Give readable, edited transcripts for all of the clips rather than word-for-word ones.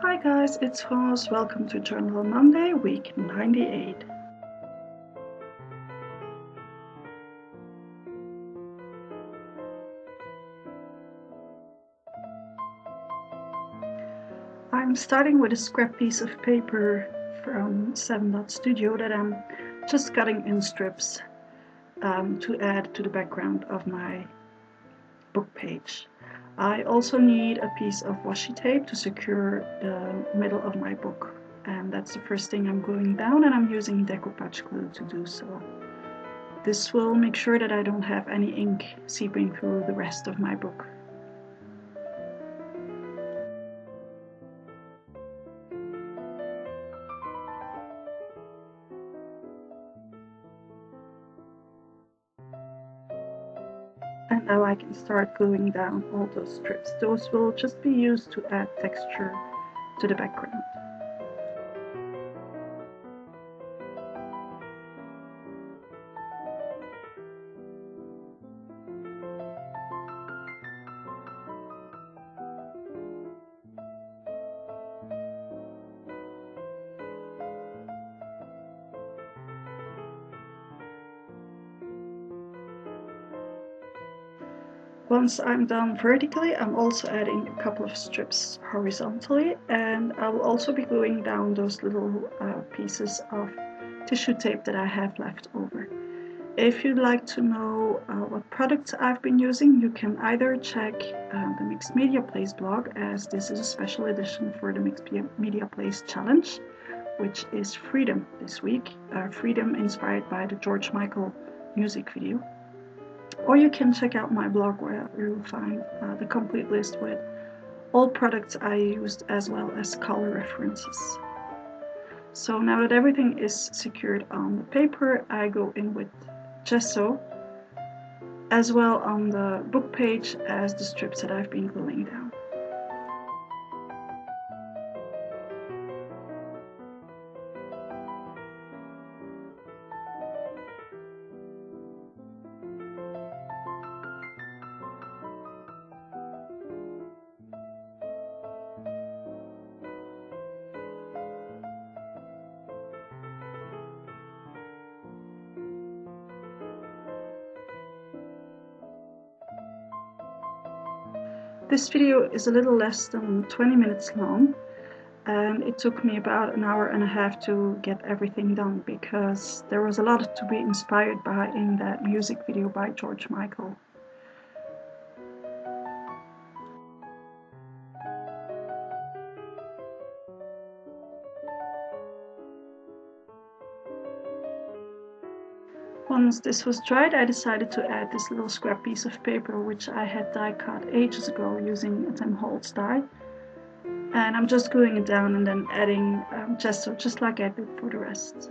Hi guys, it's Ross. Welcome to Journal on Monday, week 98. I'm starting with a scrap piece of paper from 7 Studio that I'm just cutting in strips to add to the background of my book page. I also need a piece of washi tape to secure the middle of my book, and that's the first thing I'm gluing down, and I'm using decoupage glue to do so. This will make sure that I don't have any ink seeping through the rest of my book. And now I can start gluing down all those strips. Those will just be used to add texture to the background. Once I'm done vertically, I'm also adding a couple of strips horizontally, and I will also be gluing down those little pieces of tissue tape that I have left over. If you'd like to know what products I've been using, you can either check the Mixed Media Plays blog, as this is a special edition for the Mixed Media Plays challenge, which is Freedom this week. Freedom inspired by the George Michael music video. Or you can check out my blog where you'll find the complete list with all products I used as well as color references. So now that everything is secured on the paper, I go in with gesso as well on the book page as the strips that I've been gluing down. This video is a little less than 20 minutes long, and it took me about an hour and a half to get everything done because there was a lot to be inspired by in that music video by George Michael. Once this was dried, I decided to add this little scrap piece of paper which I had die cut ages ago using a Tim Holtz die. And I'm just gluing it down and then adding gesso just like I did for the rest.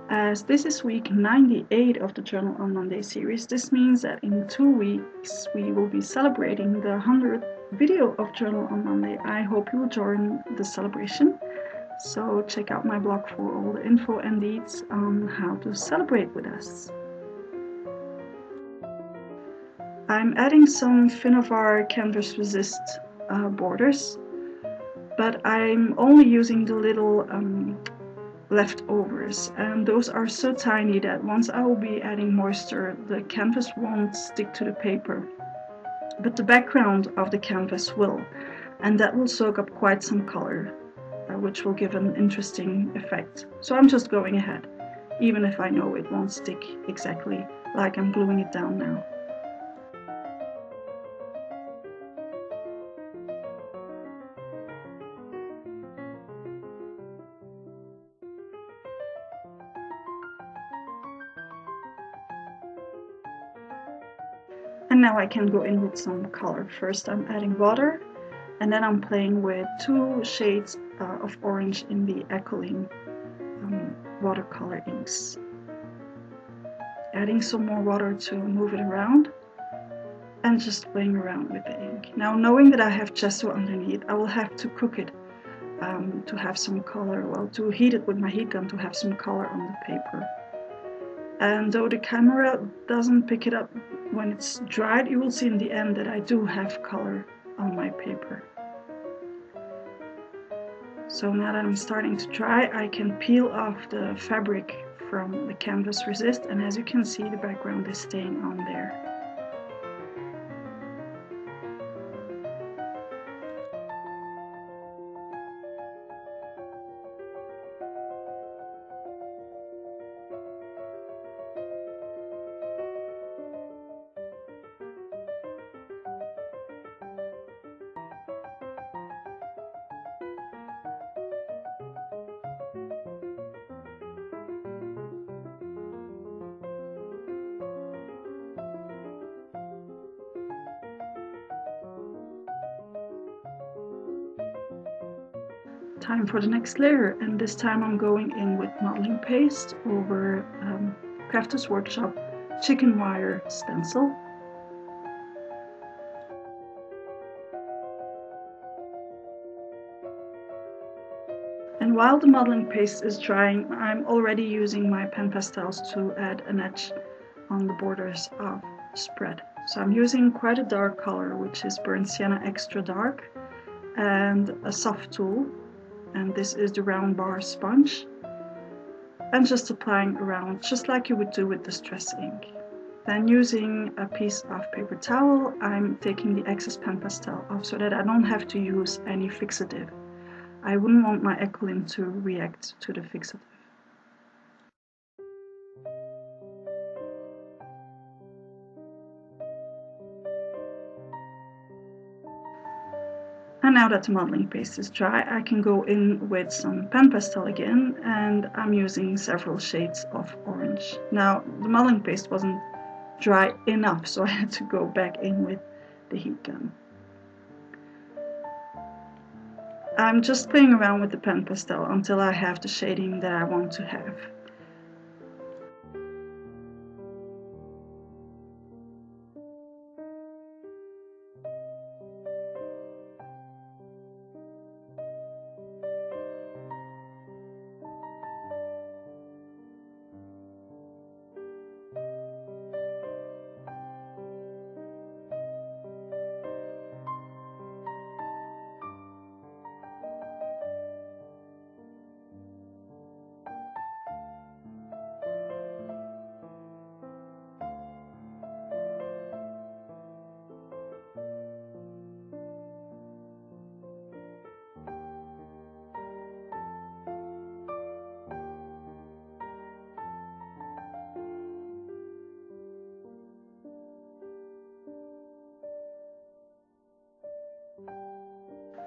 As this is week 98 of the Journal on Monday series, this means that in 2 weeks we will be celebrating the 100th video of Journal on Monday. I hope you'll join the celebration. So check out my blog for all the info and deets on how to celebrate with us. I'm adding some Finovar Canvas Resist borders, but I'm only using the little leftovers, and those are so tiny that once I will be adding moisture, the canvas won't stick to the paper, but the background of the canvas will, and that will soak up quite some color, which will give an interesting effect. So I'm just going ahead, even if I know it won't stick exactly like I'm gluing it down now. And now I can go in with some color. First I'm adding water, and then I'm playing with 2 shades of orange in the Echoing watercolor inks. Adding some more water to move it around, and just playing around with the ink. Now, knowing that I have gesso underneath, I will have to cook it to have some color, well, to heat it with my heat gun to have some color on the paper. And though the camera doesn't pick it up when it's dried, you will see in the end that I do have color on my paper. So now that I'm starting to dry, I can peel off the fabric from the canvas resist, and as you can see, the background is staying on there. Time for the next layer, and this time I'm going in with modeling paste over Crafters Workshop chicken wire stencil. And while the modeling paste is drying, I'm already using my pen pastels to add an edge on the borders of the spread. So I'm using quite a dark color, which is Burnt Sienna Extra Dark, and a soft tool, and this is the round bar sponge, and just applying around just like you would do with distress ink. Then using a piece of paper towel, I'm taking the excess pen pastel off so that I don't have to use any fixative. I wouldn't want my acrylic to react to the fixative. And now that the modeling paste is dry, I can go in with some pen pastel again, and I'm using several shades of orange. Now, the modeling paste wasn't dry enough, so I had to go back in with the heat gun. I'm just playing around with the pen pastel until I have the shading that I want to have.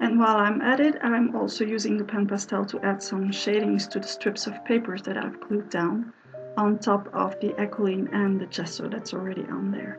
And while I'm at it, I'm also using the pen pastel to add some shadings to the strips of papers that I've glued down on top of the acrylic and the gesso that's already on there.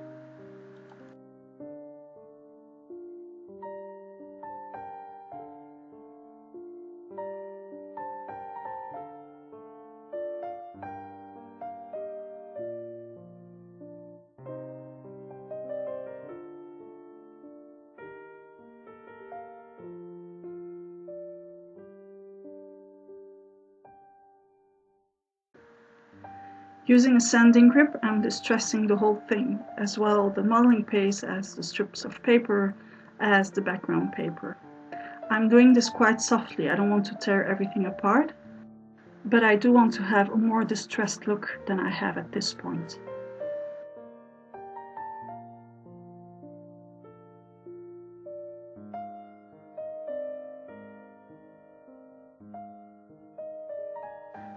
Using a sanding grip, I'm distressing the whole thing, as well the modeling paste as the strips of paper as the background paper. I'm doing this quite softly, I don't want to tear everything apart, but I do want to have a more distressed look than I have at this point.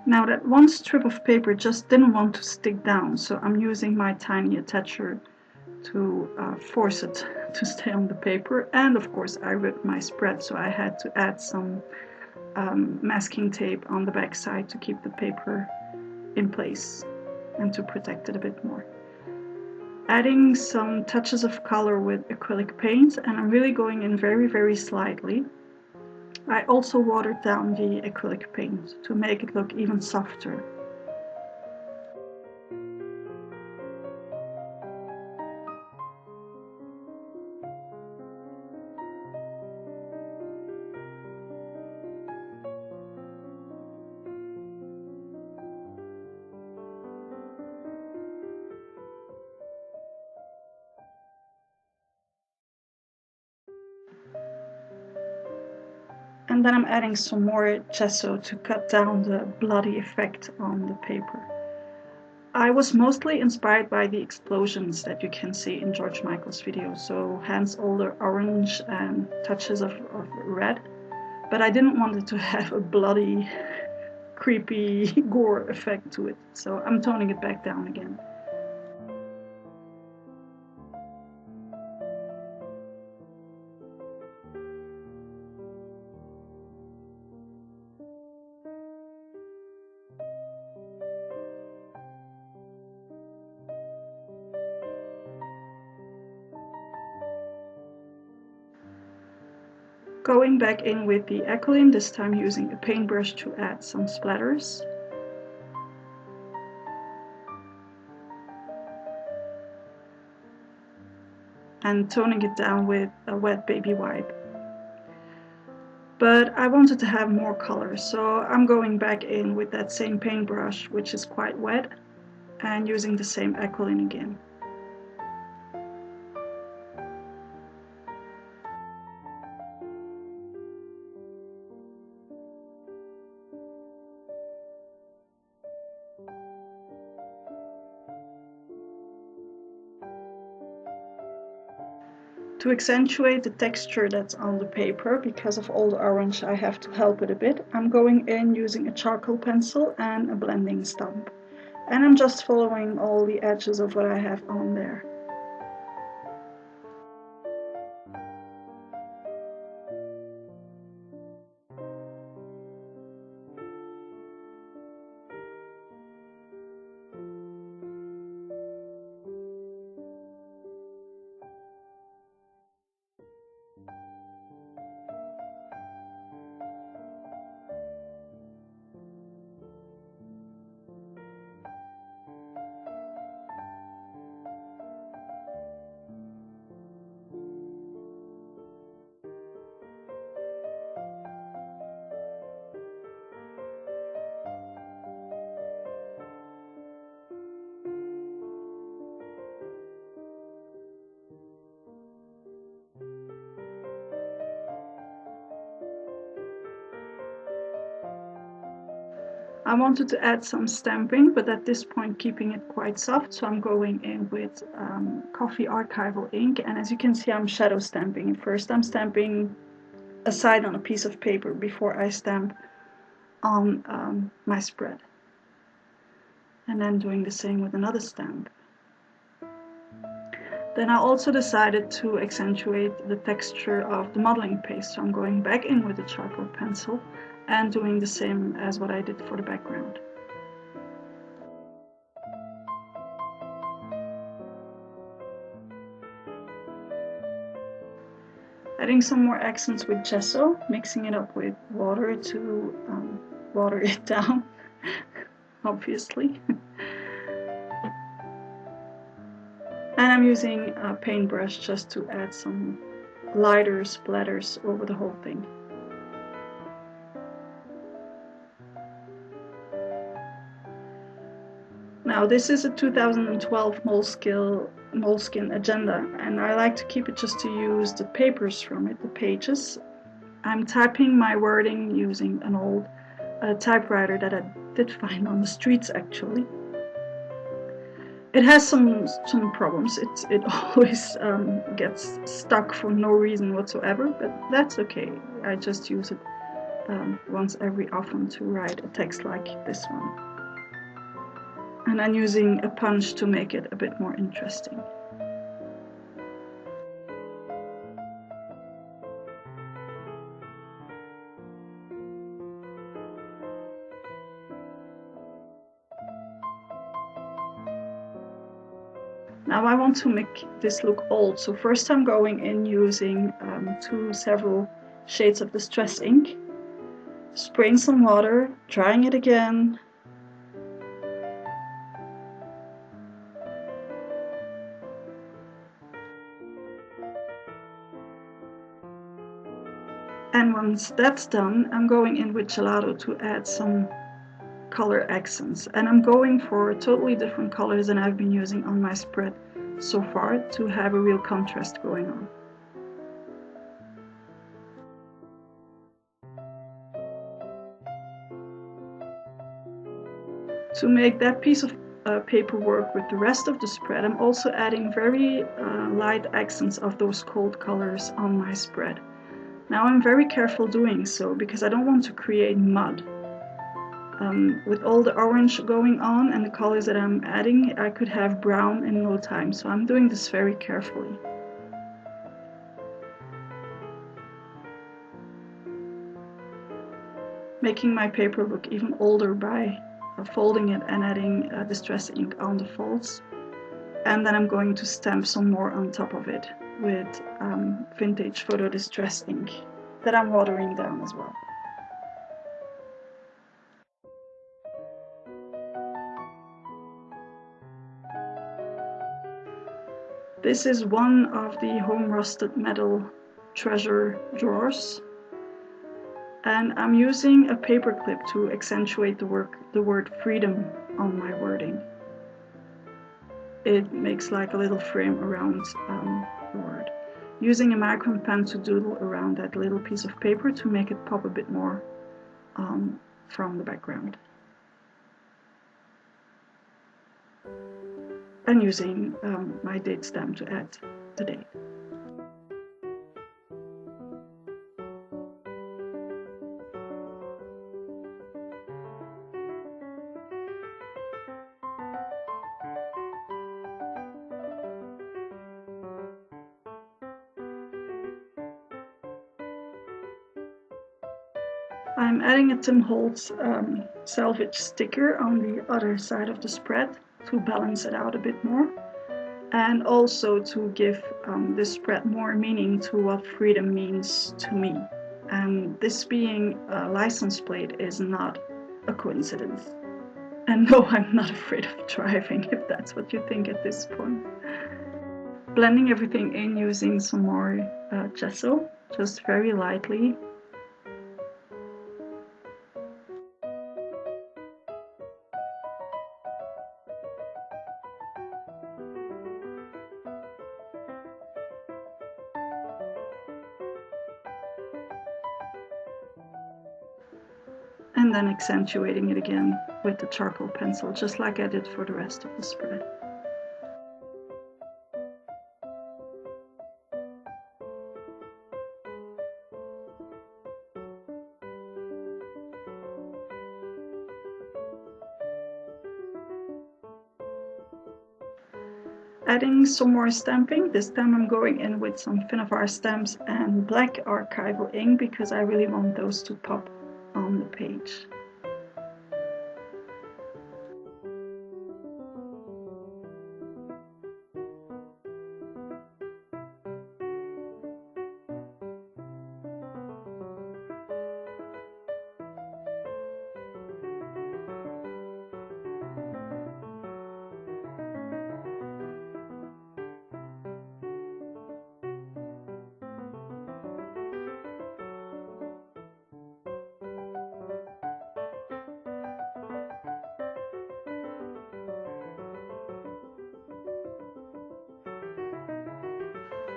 Now that one strip of paper just didn't want to stick down, so I'm using my tiny attacher to force it to stay on the paper. And of course I ripped my spread, so I had to add some masking tape on the back side to keep the paper in place and to protect it a bit more. Adding some touches of color with acrylic paint, and I'm really going in very slightly. I also watered down the acrylic paint to make it look even softer. And then I'm adding some more gesso to cut down the bloody effect on the paper. I was mostly inspired by the explosions that you can see in George Michael's video, so hence all the orange and touches of red. But I didn't want it to have a bloody, creepy gore effect to it, so I'm toning it back down again. Going back in with the acrylic, this time using a paintbrush to add some splatters. And toning it down with a wet baby wipe. But I wanted to have more color, so I'm going back in with that same paintbrush, which is quite wet, and using the same acrylic again. To accentuate the texture that's on the paper, because of all the orange I have to help it a bit, I'm going in using a charcoal pencil and a blending stump. And I'm just following all the edges of what I have on there. I wanted to add some stamping, but at this point keeping it quite soft, so I'm going in with coffee archival ink, and as you can see I'm shadow stamping. First I'm stamping a side on a piece of paper before I stamp on my spread, and then doing the same with another stamp. Then I also decided to accentuate the texture of the modeling paste, so I'm going back in with the charcoal pencil and doing the same as what I did for the background. Adding some more accents with gesso, mixing it up with water to water it down, obviously. And I'm using a paintbrush just to add some lighter splatters over the whole thing. Now this is a 2012 Moleskine agenda, and I like to keep it just to use the papers from it, the pages. I'm typing my wording using an old typewriter that I did find on the streets actually. It has some problems. It always gets stuck for no reason whatsoever, but that's okay. I just use it once every often to write a text like this one. And I'm using a punch to make it a bit more interesting. Now I want to make this look old, so first I'm going in using several shades of Distress ink, spraying some water, drying it again, and once that's done, I'm going in with gelato to add some color accents, and I'm going for totally different colors than I've been using on my spread so far to have a real contrast going on. To make that piece of paper work with the rest of the spread, I'm also adding very light accents of those cold colors on my spread. Now I'm very careful doing so because I don't want to create mud. With all the orange going on and the colors that I'm adding, I could have brown in no time, so I'm doing this very carefully. Making my paper look even older by folding it and adding distress ink on the folds. And then I'm going to stamp some more on top of it with vintage photo distress ink that I'm watering down as well. This is one of the home rusted metal treasure drawers, and I'm using a paper clip to accentuate the word freedom on my wording. It makes like a little frame around the word. Using a micron pen to doodle around that little piece of paper to make it pop a bit more from the background. And using my date stamp to add the date. I'm adding a Tim Holtz salvage sticker on the other side of the spread to balance it out a bit more, and also to give this spread more meaning to what freedom means to me. And this being a license plate is not a coincidence. And no, I'm not afraid of driving, if that's what you think at this point. Blending everything in using some more gesso, just very lightly. And then accentuating it again with the charcoal pencil, just like I did for the rest of the spread. Adding some more stamping. This time I'm going in with some Finnavar stamps and black archival ink because I really want those to pop on the page.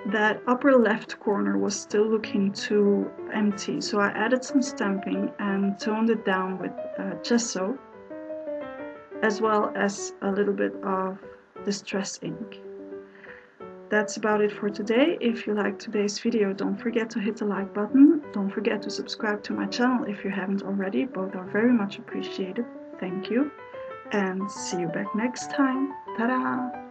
That upper left corner was still looking too empty, so I added some stamping and toned it down with gesso, as well as a little bit of distress ink. That's about it for today. If you liked today's video, don't forget to hit the like button. Don't forget to subscribe to my channel if you haven't already. Both are very much appreciated. Thank you, and see you back next time. Ta-da!